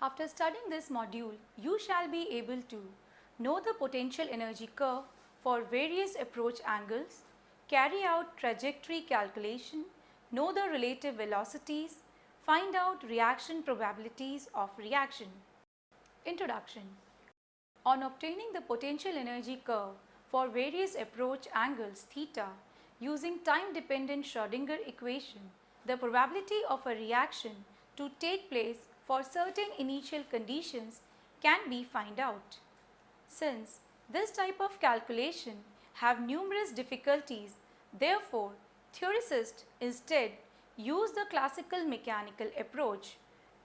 After studying this module, you shall be able to know the potential energy curve for various approach angles, carry out trajectory calculation, know the relative velocities, find out reaction probabilities of reaction. Introduction. On obtaining the potential energy curve for various approach angles theta using time-dependent Schrödinger equation, the probability of a reaction to take place for certain initial conditions can be found out. Since this type of calculation have numerous difficulties, therefore theoricists instead use the classical mechanical approach.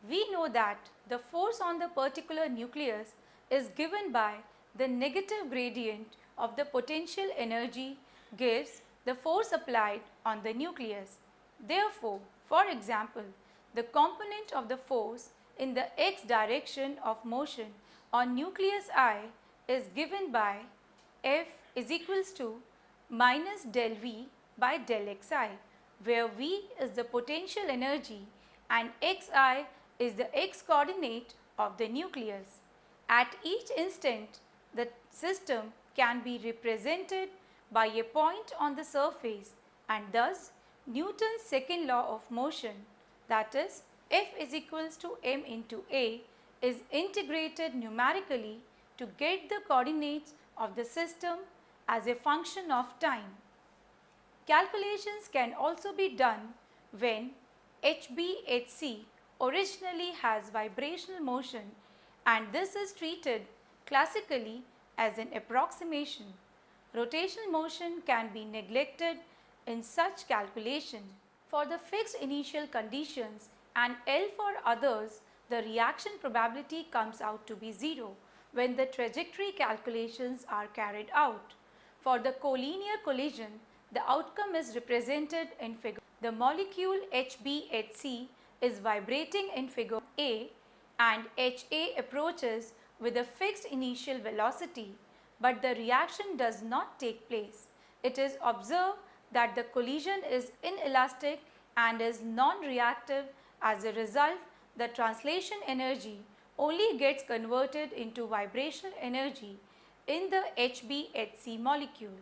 We know that the force on the particular nucleus is given by the negative gradient of the potential energy gives the force applied on the nucleus. Therefore, for example, the component of the force in the x direction of motion on nucleus I is given by F is equals to minus del V by del xi, where V is the potential energy and xi is the x coordinate of the nucleus. At each instant, the system can be represented by a point on the surface, and thus Newton's second law of motion, that is F is equals to m into a, is integrated numerically to get the coordinates of the system as a function of time. Calculations can also be done when HBHC originally has vibrational motion, and this is treated classically as an approximation. Rotational motion can be neglected in such calculation. For the fixed initial conditions and L for others, the reaction probability comes out to be 0 when the trajectory calculations are carried out. For the collinear collision, the outcome is represented in figure. The molecule HBHC is vibrating in figure A and HA approaches with a fixed initial velocity, but the reaction does not take place. It is observed that the collision is inelastic and is non-reactive. As a result, the translation energy only gets converted into vibrational energy in the HBHC molecule.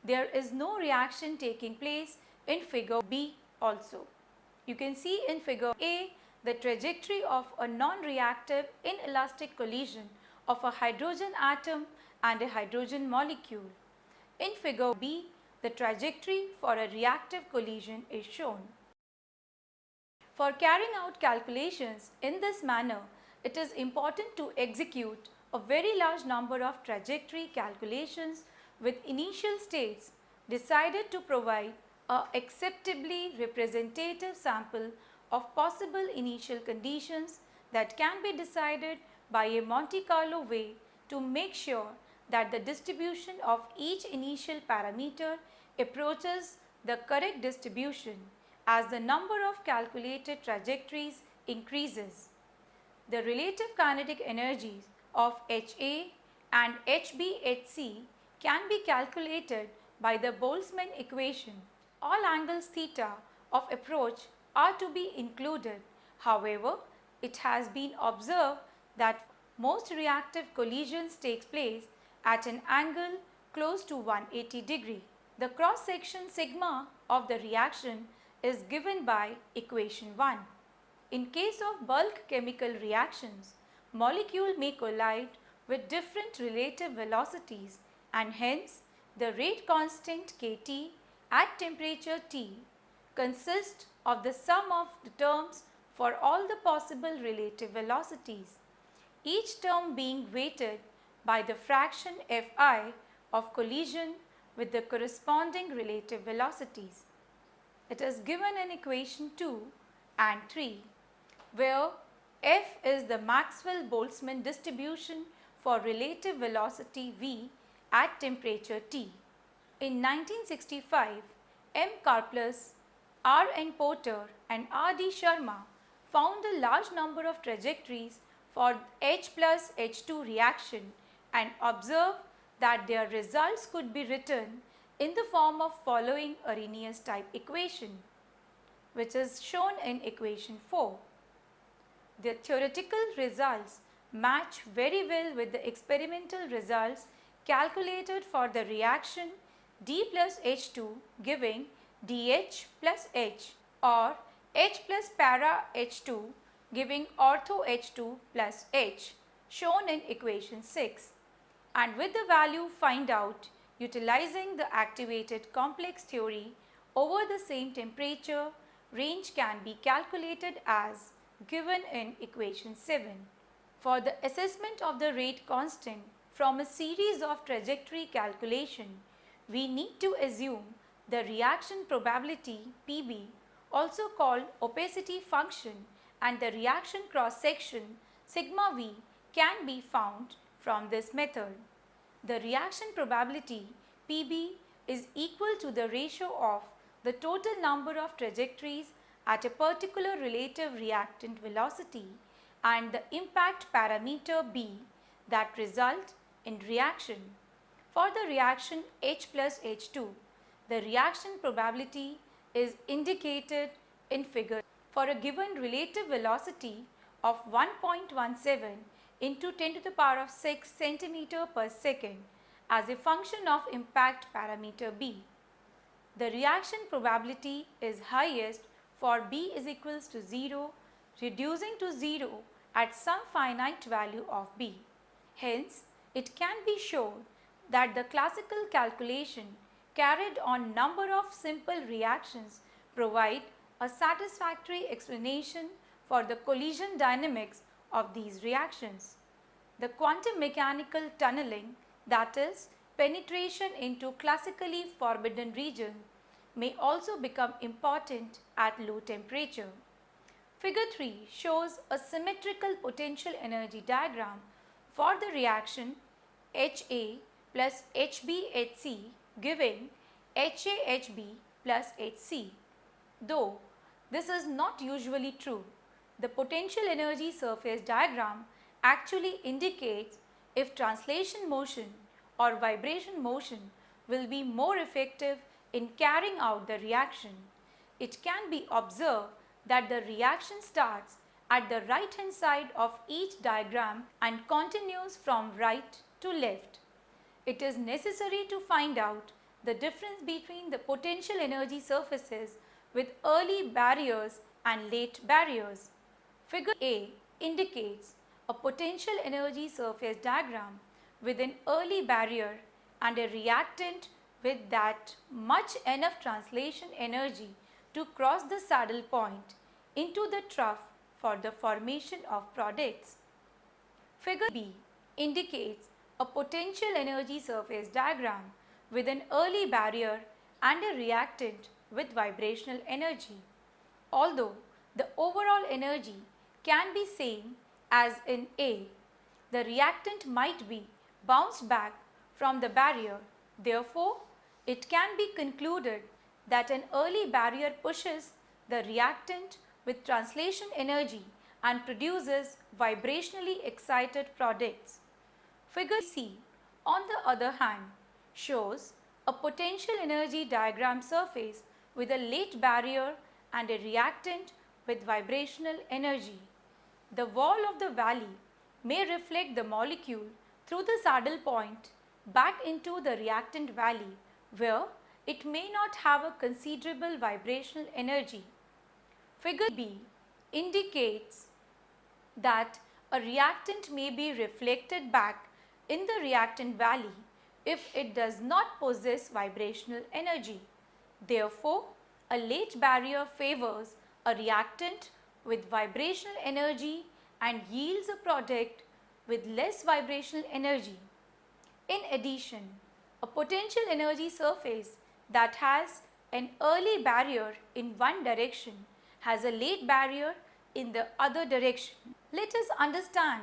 There is no reaction taking place in figure B also. You can see in figure A the trajectory of a non-reactive inelastic collision of a hydrogen atom and a hydrogen molecule. In figure B, the trajectory for a reactive collision is shown. For carrying out calculations in this manner, it is important to execute a very large number of trajectory calculations with initial states decided to provide an acceptably representative sample of possible initial conditions that can be decided by a Monte Carlo way to make sure that the distribution of each initial parameter approaches the correct distribution as the number of calculated trajectories increases. The relative kinetic energies of HA and HBHC can be calculated by the Boltzmann equation. All angles theta of approach are to be included. However, it has been observed that most reactive collisions take place at an angle close to 180 degree. The cross section sigma of the reaction is given by equation 1. In case of bulk chemical reactions, molecule may collide with different relative velocities, and hence the rate constant kT at temperature T consists of the sum of the terms for all the possible relative velocities, each term being weighted by the fraction Fi of collision with the corresponding relative velocities. It is given in equation 2 and 3, where F is the Maxwell-Boltzmann distribution for relative velocity V at temperature T. In 1965, M. Karplus, R. N. Porter and R. D. Sharma found a large number of trajectories for H plus H2 reaction and observed that their results could be written in the form of following Arrhenius type equation, which is shown in equation 4. The theoretical results match very well with the experimental results calculated for the reaction D plus H2 giving DH plus H, or H plus para H2 giving ortho H2 plus H, shown in equation 6. And with the value find out utilizing the activated complex theory over the same temperature range can be calculated as given in equation 7. For the assessment of the rate constant from a series of trajectory calculation, we need to assume the reaction probability Pb, also called opacity function, and the reaction cross section sigma v can be found from this method. The reaction probability Pb is equal to the ratio of the total number of trajectories at a particular relative reactant velocity and the impact parameter B that result in reaction. For the reaction H plus H2, the reaction probability is indicated in figure for a given relative velocity of 1.17 into 10 to the power of 6 centimeter per second as a function of impact parameter B. The reaction probability is highest for B is equals to 0, reducing to 0 at some finite value of B. Hence, it can be shown that the classical calculation carried on number of simple reactions provide a satisfactory explanation for the collision dynamics of these reactions. The quantum mechanical tunneling, that is, penetration into classically forbidden region, may also become important at low temperature. Figure 3 shows a symmetrical potential energy diagram for the reaction HA plus HbHc giving HaHb plus Hc. Though this is not usually true, the potential energy surface diagram actually indicates if translation motion or vibration motion will be more effective in carrying out the reaction. It can be observed that the reaction starts at the right hand side of each diagram and continues from right to left. It is necessary to find out the difference between the potential energy surfaces with early barriers and late barriers. Figure A indicates a potential energy surface diagram with an early barrier and a reactant with that much enough translation energy to cross the saddle point into the trough for the formation of products. Figure B indicates a potential energy surface diagram with an early barrier and a reactant with vibrational energy. Although the overall energy can be same as in A, the reactant might be bounced back from the barrier. Therefore, it can be concluded that an early barrier pushes the reactant with translation energy and produces vibrationally excited products. Figure C, on the other hand, shows a potential energy diagram surface with a late barrier and a reactant with vibrational energy. The wall of the valley may reflect the molecule through the saddle point back into the reactant valley, where it may not have a considerable vibrational energy. Figure B indicates that a reactant may be reflected back in the reactant valley if it does not possess vibrational energy. Therefore, a late barrier favors a reactant with vibrational energy and yields a product with less vibrational energy. In addition, a potential energy surface that has an early barrier in one direction has a late barrier in the other direction. Let us understand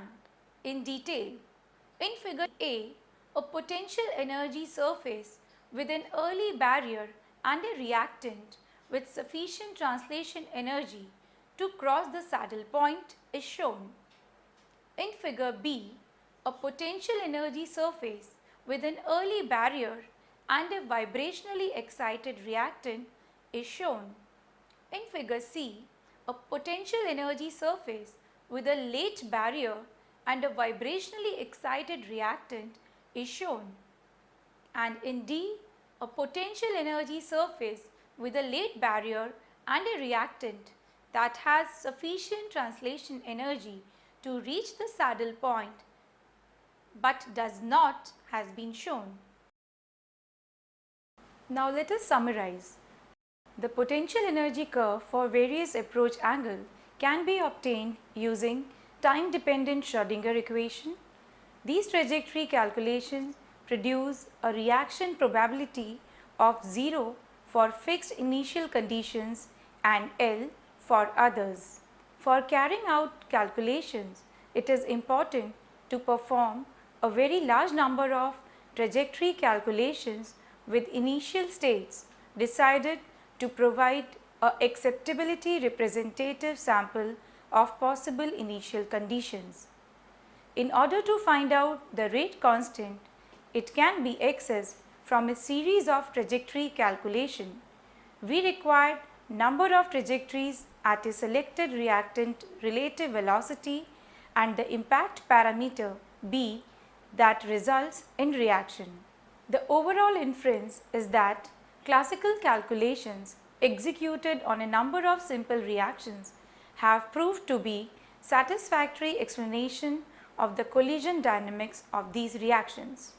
in detail. In figure A, a potential energy surface with an early barrier and a reactant with sufficient translation energy to cross the saddle point is shown. In figure B, a potential energy surface with an early barrier and a vibrationally excited reactant is shown. In figure C, a potential energy surface with a late barrier and a vibrationally excited reactant is shown. And in D, a potential energy surface with a late barrier and a reactant that has sufficient translation energy to reach the saddle point but does not has been shown. Now let us summarize. The potential energy curve for various approach angle can be obtained using time-dependent Schrödinger equation. These trajectory calculations produce a reaction probability of 0 for fixed initial conditions and L for others. For carrying out calculations, it is important to perform a very large number of trajectory calculations with initial states decided to provide a acceptability representative sample of possible initial conditions. In order to find out the rate constant, it can be accessed from a series of trajectory calculation. We require number of trajectories at a selected reactant relative velocity and the impact parameter B that results in reaction. The overall inference is that classical calculations executed on a number of simple reactions have proved to be satisfactory explanation of the collision dynamics of these reactions.